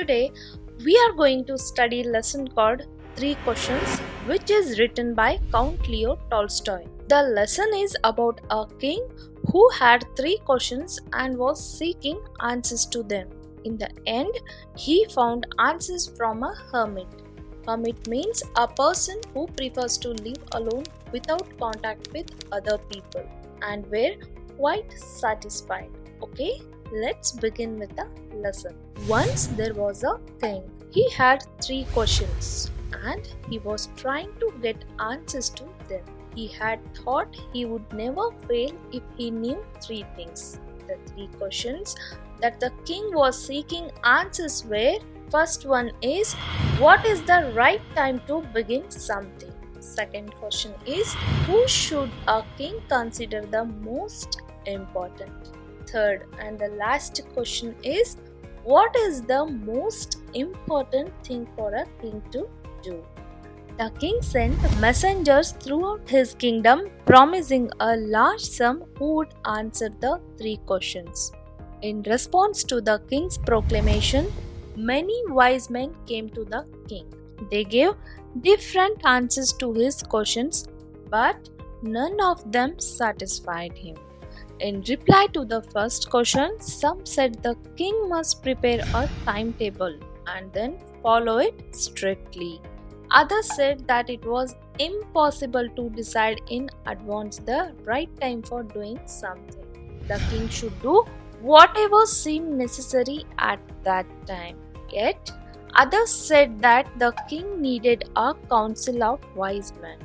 today we are going to study lesson called 3 Questions, which is written by Count Leo Tolstoy. The lesson is about a king who had 3 questions and was seeking answers to them. In the end, he found answers from a hermit. Hermit means a person who prefers to live alone without contact with other people and were quite satisfied. Okay, let's begin with the lesson. Once there was a king. He had 3 questions and he was trying to get answers to them. He had thought he would never fail if he knew 3 things. The 3 questions that the king was seeking answers were: first one is, what is the right time to begin something? Second question is, who should a king consider the most important? Third and the last question is, what is the most important thing for a king to do? The king sent messengers throughout his kingdom promising a large sum who would answer the 3 questions. In response to the king's proclamation, many wise men came to the king. They gave different answers to his questions, but none of them satisfied him. In reply to the first question, some said the king must prepare a timetable and then follow it strictly. Others said that it was impossible to decide in advance the right time for doing something. The king should do whatever seemed necessary at that time. Yet, others said that the king needed a council of wise men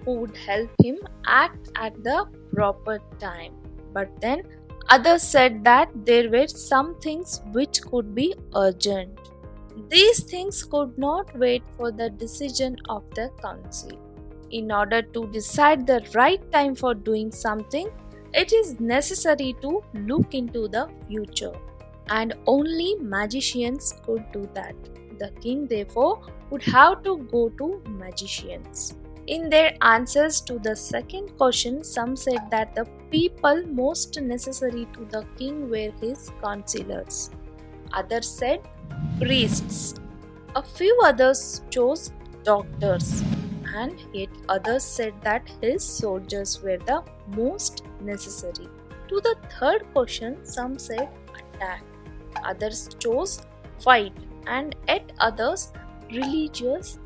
who would help him act at the proper time. But then, others said that there were some things which could be urgent. These things could not wait for the decision of the council. In order to decide the right time for doing something, it is necessary to look into the future, and only magicians could do that. The king, therefore, would have to go to magicians. In their answers to the second question, some said that the people most necessary to the king were his counselors. Others said priests. A few others chose doctors, and yet others said that his soldiers were the most necessary. To the third question, some said attack. Others chose fight, and yet others religious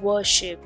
worship.